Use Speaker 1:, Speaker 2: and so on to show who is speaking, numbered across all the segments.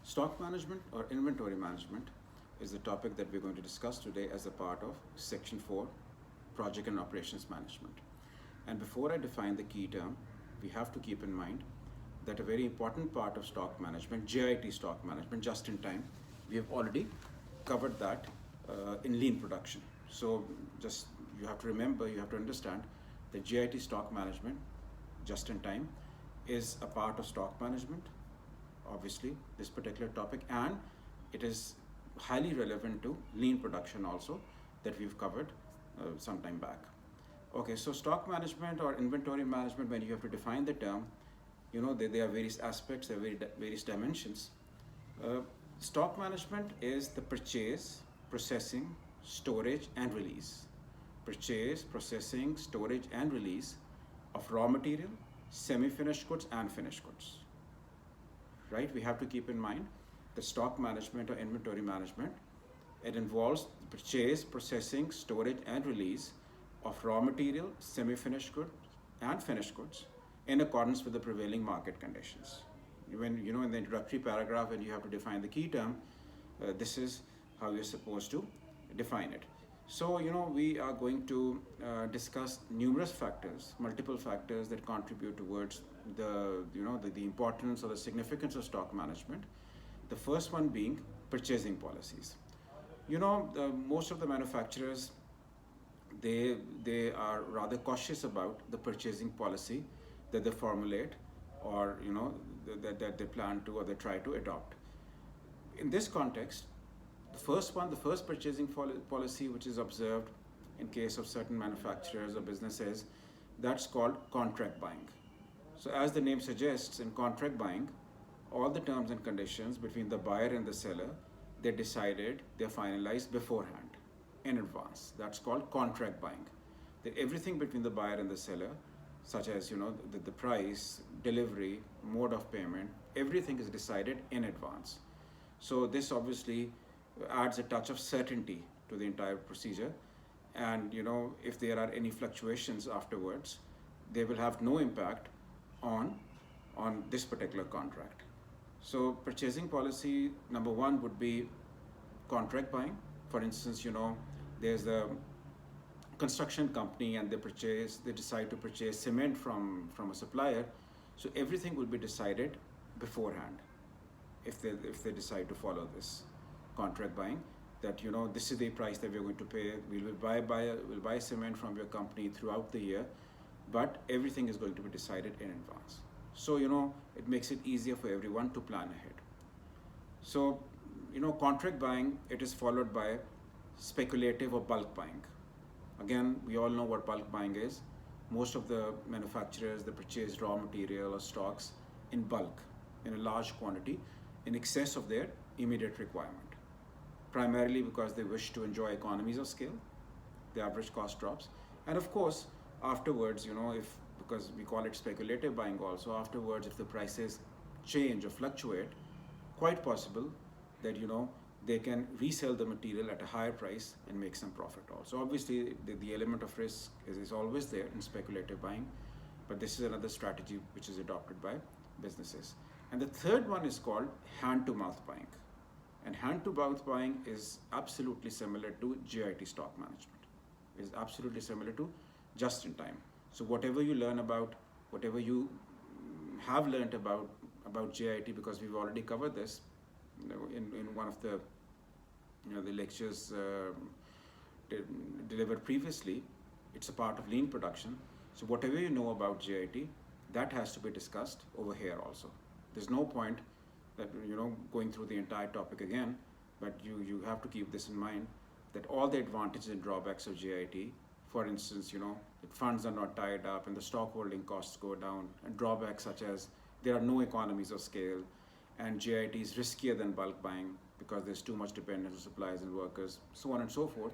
Speaker 1: Stock management or inventory management is the topic that we're going to discuss today as a part of Section 4, Project and Operations Management. And before I define the key term, we have to keep in mind that a very important part of stock management, JIT stock management, just in time, we have already covered that in lean production. So just you have to remember, you have to understand that JIT stock management, just in time, is a part of stock management, obviously, this particular topic, and it is highly relevant to lean production also that we've covered some time back. Okay, so stock management or inventory management, when you have to define the term, there are various aspects, there are various dimensions. Stock management is the purchase, processing, storage, and release. Purchase, processing, storage, and release of raw material, semi-finished goods, and finished goods. Right? We have to keep in mind the stock management or inventory management. It involves the purchase, processing, storage, and release of raw material, semi-finished goods, and finished goods in accordance with the prevailing market conditions. When in the introductory paragraph, when you have to define the key term, this is how you're supposed to define it. So we are going to discuss numerous factors, multiple factors that contribute towards the importance or the significance of stock management. The first one being purchasing policies. Most of the manufacturers, they are rather cautious about the purchasing policy that they formulate, or that they plan to or they try to adopt. In this context, the first purchasing policy which is observed in case of certain manufacturers or businesses, that's called contract buying. So as the name suggests, in contract buying, all the terms and conditions between the buyer and the seller, they're finalized beforehand, in advance. That's called contract buying. Everything between the buyer and the seller, such as the price, delivery, mode of payment, everything is decided in advance. So this obviously adds a touch of certainty to the entire procedure, and if there are any fluctuations afterwards, they will have no impact on this particular contract. So purchasing policy number one would be contract buying. For instance, there's the construction company and they decide to purchase cement from a supplier. So everything will be decided beforehand if they decide to follow this contract buying, that this is the price that we're going to pay. We'll buy cement from your company throughout the year, but everything is going to be decided in advance. So it makes it easier for everyone to plan ahead. So contract buying, it is followed by speculative or bulk buying. Again, we all know what bulk buying is. Most of the manufacturers, they purchase raw material or stocks in bulk, in a large quantity, in excess of their immediate requirement, primarily because they wish to enjoy economies of scale, the average cost drops, and of course afterwards, because we call it speculative buying also, afterwards if the prices change or fluctuate, quite possible that they can resell the material at a higher price and make some profit also. Obviously the element of risk is always there in speculative buying, but this is another strategy which is adopted by businesses. And the third one is called hand-to-mouth buying. And hand-to-mouth buying is absolutely similar to JIT stock management. It is absolutely similar to just-in-time. So whatever you learn about, whatever you have learned about JIT, because we've already covered this in one of the the lectures delivered previously, it's a part of lean production. So whatever you know about JIT, that has to be discussed over here also. There's no point that going through the entire topic again, but you have to keep this in mind, that all the advantages and drawbacks of JIT, for instance, that funds are not tied up and the stock holding costs go down, and drawbacks such as there are no economies of scale, and JIT is riskier than bulk buying because there's too much dependence on suppliers and workers, so on and so forth.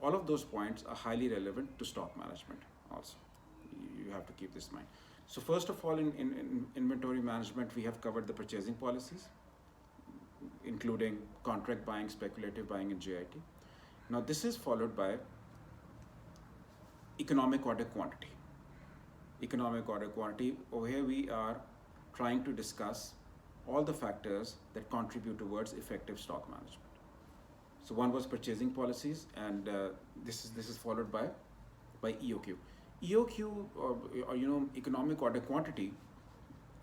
Speaker 1: All of those points are highly relevant to stock management also. You have to keep this in mind. So first of all, in inventory management, we have covered the purchasing policies, including contract buying, speculative buying, and JIT. Now this is followed by economic order quantity. Economic order quantity, over here we are trying to discuss all the factors that contribute towards effective stock management. So one was purchasing policies, and this is followed by EOQ. EOQ, or economic order quantity,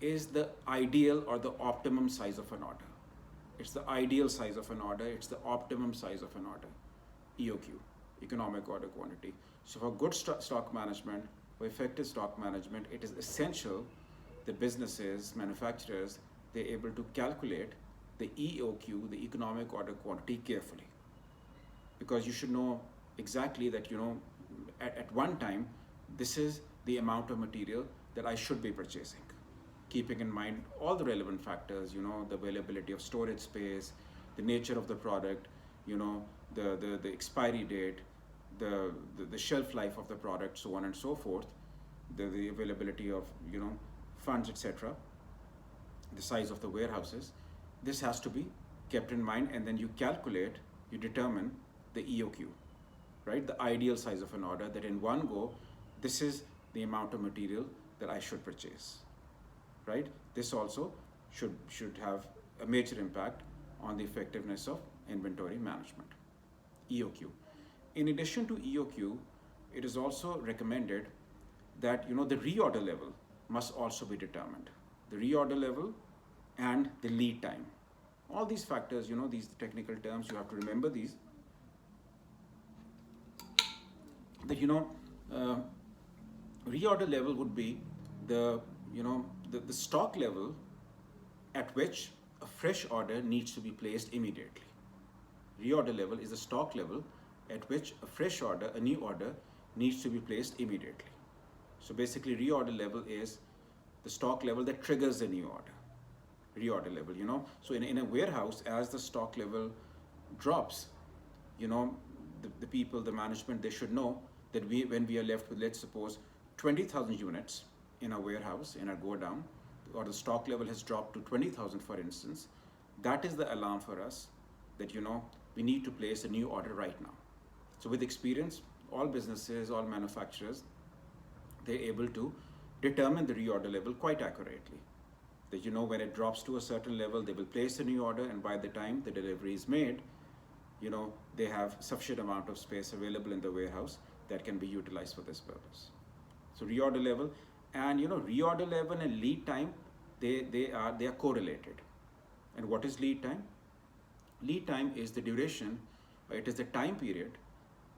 Speaker 1: is the ideal or the optimum size of an order. It's the ideal size of an order. It's the optimum size of an order. EOQ, economic order quantity. So for good stock management, for effective stock management, it is essential that businesses, manufacturers, they're able to calculate the EOQ, the economic order quantity, carefully. Because you should know exactly that, at one time, this is the amount of material that I should be purchasing, keeping in mind all the relevant factors, the availability of storage space, the nature of the product, the expiry date, the shelf life of the product, so on and so forth, the availability of, funds, etc., the size of the warehouses. This has to be kept in mind, and then you determine the EOQ, right? The ideal size of an order, that in one go, this is the amount of material that I should purchase, right? This also should have a major impact on the effectiveness of inventory management. EOQ. In addition to EOQ, it is also recommended that the reorder level must also be determined. The reorder level and the lead time. All these factors, these technical terms, you have to remember these. That reorder level would be the stock level at which a fresh order needs to be placed immediately. Reorder level is the stock level at which a fresh order, a new order, needs to be placed immediately. So basically, reorder level is the stock level that triggers a new order. Reorder level, So in a warehouse, as the stock level drops, the people, the management, they should know that when we are left with, let's suppose, 20,000 units in our warehouse, in our go down, or the stock level has dropped to 20,000, for instance, that is the alarm for us that, we need to place a new order right now. So with experience, all businesses, all manufacturers, they're able to determine the reorder level quite accurately. That, when it drops to a certain level, they will place a new order, and by the time the delivery is made, they have sufficient amount of space available in the warehouse that can be utilized for this purpose. So reorder level and reorder level and lead time, they are correlated. And what is lead time? Lead time is the duration, it is the time period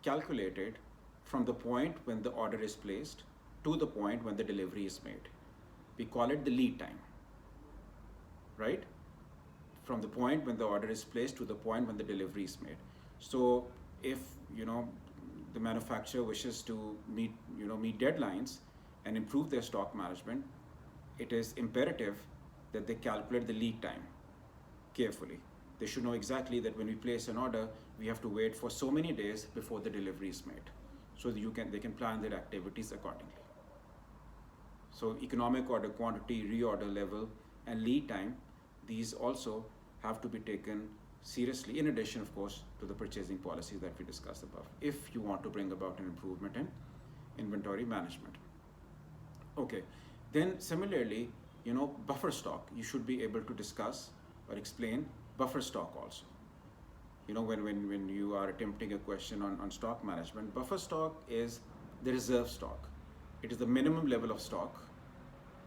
Speaker 1: calculated from the point when the order is placed to the point when the delivery is made. We call it the lead time, right? From the point when the order is placed to the point when the delivery is made. So if the manufacturer wishes to meet deadlines and improve their stock management, it is imperative that they calculate the lead time carefully. They should know exactly that when we place an order, we have to wait for so many days before the delivery is made, so that they can plan their activities accordingly. So economic order quantity, reorder level, and lead time, these also have to be taken seriously, in addition, of course, to the purchasing policies that we discussed above, if you want to bring about an improvement in inventory management. Okay, then similarly, buffer stock, you should be able to discuss or explain buffer stock also. When you are attempting a question on stock management, buffer stock is the reserve stock. It is the minimum level of stock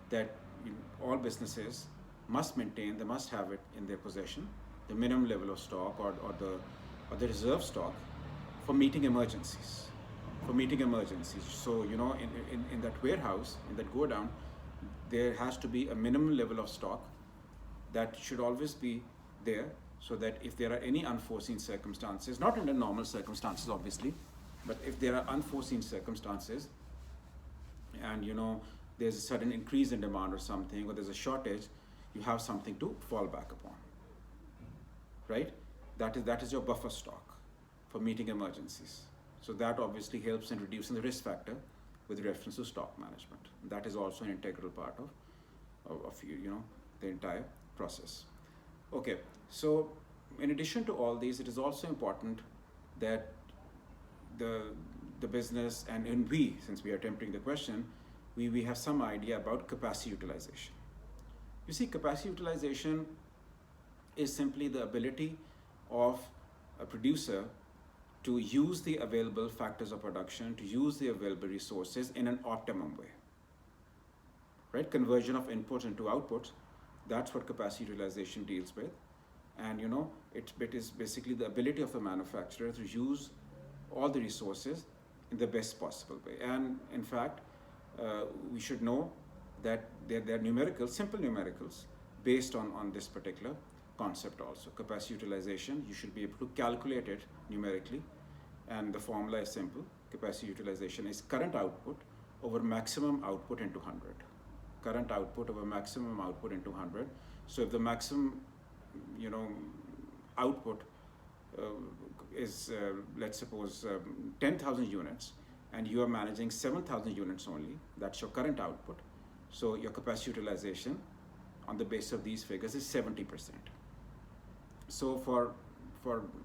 Speaker 1: that all businesses must maintain. They must have it in their possession, the minimum level of stock or the reserve stock for meeting emergencies. So in that warehouse, in that go down, there has to be a minimum level of stock that should always be there, so that if there are any unforeseen circumstances, not under normal circumstances obviously, but if there are unforeseen circumstances and there's a sudden increase in demand or something, or there's a shortage, you have something to fall back upon, right? That is your buffer stock for meeting emergencies. So that obviously helps in reducing the risk factor with reference to stock management. That is also an integral part of the entire process. Okay, so in addition to all these, it is also important that the business and we, since we are attempting the question, we have some idea about capacity utilization. You see, capacity utilization is simply the ability of a producer to use the available factors of production, to use the available resources in an optimum way. Right? Conversion of inputs into outputs, that's what capacity utilization deals with. And it is basically the ability of the manufacturer to use all the resources in the best possible way. And in fact, we should know that they're numericals, simple numericals, based on this particular concept also. Capacity utilization, you should be able to calculate it numerically, and the formula is simple. Capacity utilization is current output over maximum output into 100. Current output over maximum output into 100. So if the maximum, output is, let's suppose, 10,000 units, and you are managing 7,000 units only, that's your current output. So your capacity utilization on the basis of these figures is 70%. So for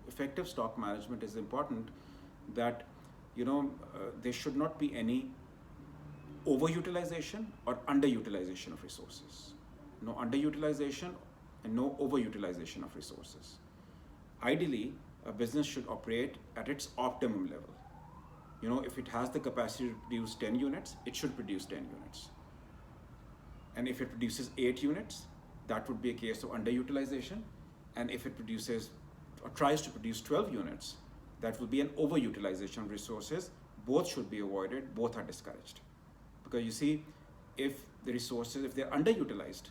Speaker 1: effective stock management, it's important that there should not be any overutilization or underutilization of resources. No underutilization and no overutilization of resources. Ideally, a business should operate at its optimum level. If it has the capacity to produce 10 units, it should produce 10 units. And if it produces 8 units, that would be a case of underutilization. And if it produces or tries to produce 12 units, that will be an overutilization of resources. Both should be avoided, both are discouraged. Because you see, if the resources, if they're underutilized,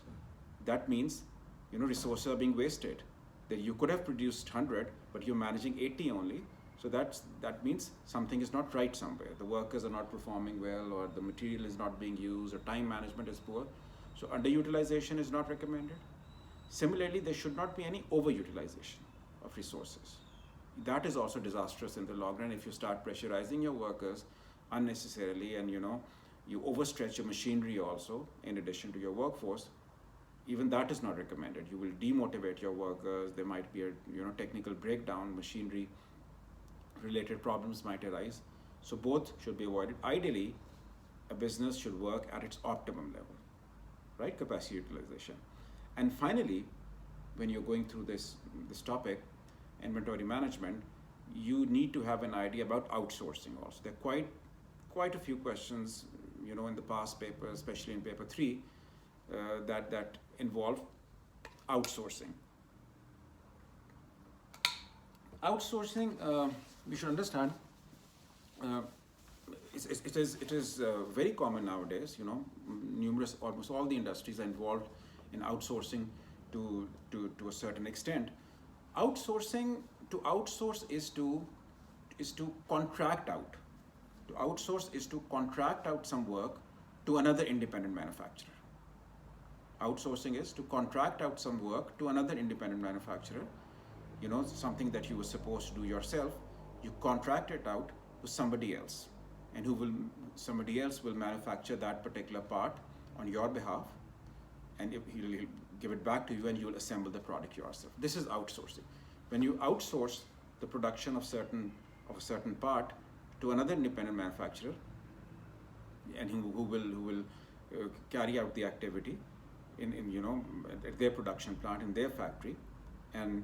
Speaker 1: that means, resources are being wasted. That you could have produced 100, but you're managing 80 only. So that means something is not right somewhere. The workers are not performing well, or the material is not being used, or time management is poor. So underutilization is not recommended. Similarly, there should not be any overutilization of resources. That is also disastrous in the long run. If you start pressurizing your workers unnecessarily, and you overstretch your machinery also, in addition to your workforce, even that is not recommended. You will demotivate your workers. There might be a technical breakdown, machinery related problems might arise. So both should be avoided. Ideally, a business should work at its optimum level, right? Capacity utilization. And finally, when you're going through this topic, inventory management, you need to have an idea about outsourcing also. There are quite a few questions, in the past papers, especially in paper 3, that involve outsourcing. Outsourcing, we should understand, it is very common nowadays. Almost all the industries are involved in outsourcing to a certain extent. To outsource is to contract out. To outsource is to contract out some work to another independent manufacturer. Outsourcing is to contract out some work to another independent manufacturer. Something that you were supposed to do yourself, you contract it out to somebody else, and somebody else will manufacture that particular part on your behalf, and he'll give it back to you, and you'll assemble the product yourself. This is outsourcing. When you outsource the production of a certain part to another independent manufacturer, and who will carry out the activity at their production plant, in their factory, and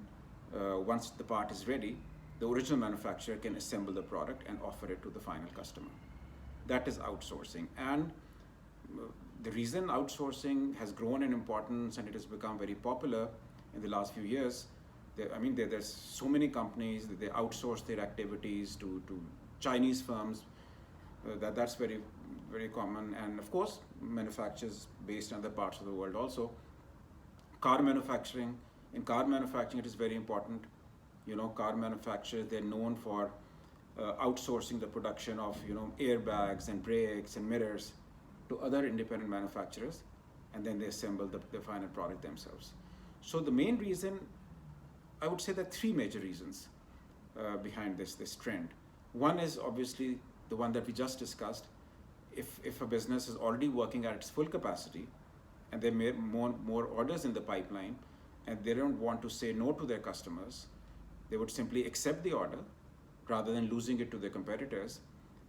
Speaker 1: once the part is ready, the original manufacturer can assemble the product and offer it to the final customer. That is outsourcing. And the reason outsourcing has grown in importance and it has become very popular in the last few years, there's so many companies that they outsource their activities to Chinese firms. That's very, very common. And of course, manufacturers based in other parts of the world also. Car manufacturing. In car manufacturing, it is very important. Car manufacturers, they're known for outsourcing the production of, airbags and brakes and mirrors to other independent manufacturers, and then they assemble the final product themselves. So the main reason, I would say there are 3 major reasons behind this trend. One is obviously the one that we just discussed. If a business is already working at its full capacity, and there may more orders in the pipeline, and they don't want to say no to their customers, they would simply accept the order rather than losing it to their competitors,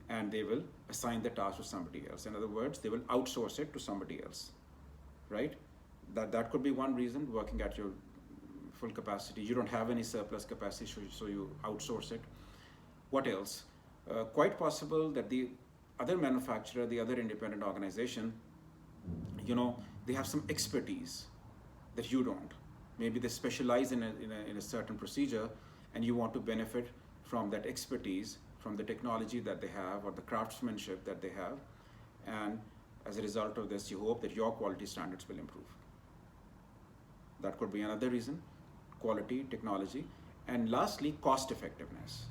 Speaker 1: and they will assign the task to somebody else. In other words, they will outsource it to somebody else, right? That could be one reason, working at your full capacity. You don't have any surplus capacity, so you outsource it. What else? Quite possible that the other manufacturer, the other independent organization, they have some expertise that you don't. Maybe they specialize in a certain procedure, and you want to benefit from that expertise, from the technology that they have or the craftsmanship that they have. And as a result of this, you hope that your quality standards will improve. That could be another reason: quality, technology. And lastly, cost effectiveness.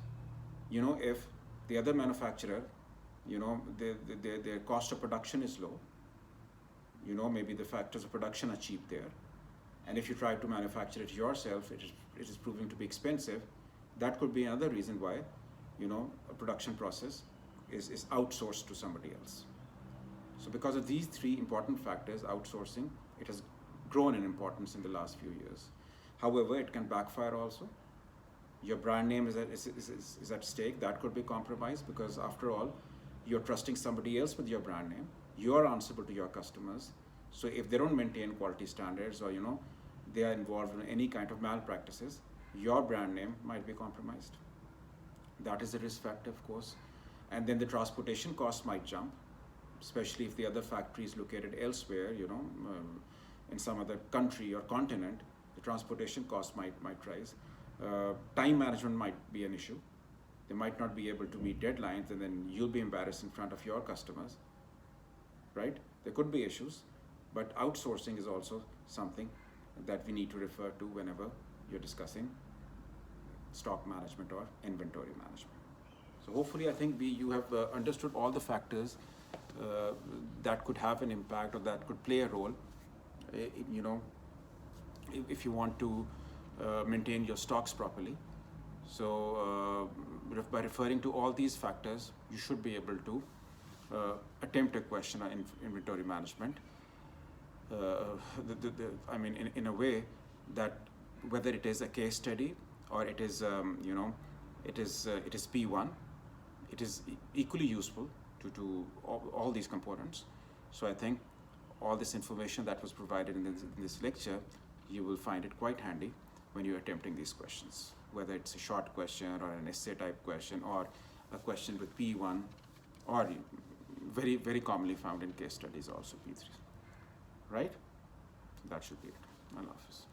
Speaker 1: If the other manufacturer, their cost of production is low, maybe the factors of production are cheap there, and if you try to manufacture it yourself, it is proving to be expensive. That could be another reason why, a production process is outsourced to somebody else. So because of these three important factors, outsourcing, it has grown in importance in the last few years. However, it can backfire also. Your brand name is at stake. That could be compromised, because after all, you're trusting somebody else with your brand name. You're answerable to your customers. So if they don't maintain quality standards, or they are involved in any kind of malpractices, your brand name might be compromised. That is a risk factor, of course. And then the transportation costs might jump, especially if the other factory is located elsewhere, in some other country or continent. The transportation costs might rise. Time management might be an issue. They might not be able to meet deadlines, and then you'll be embarrassed in front of your customers, right? There could be issues, but outsourcing is also something that we need to refer to whenever you're discussing stock management or inventory management. So hopefully, I think you have understood all the factors that could have an impact, or that could play a role, if you want to maintain your stocks properly. So by referring to all these factors, you should be able to attempt a question on inventory management. In a way that, whether it is a case study or it is, it is P1, it is equally useful to all these components. So I think all this information that was provided in this lecture, you will find it quite handy when you're attempting these questions, whether it's a short question or an essay type question, or a question with P1, or very, very commonly found in case studies also P3, right? That should be it. Allah Hafiz.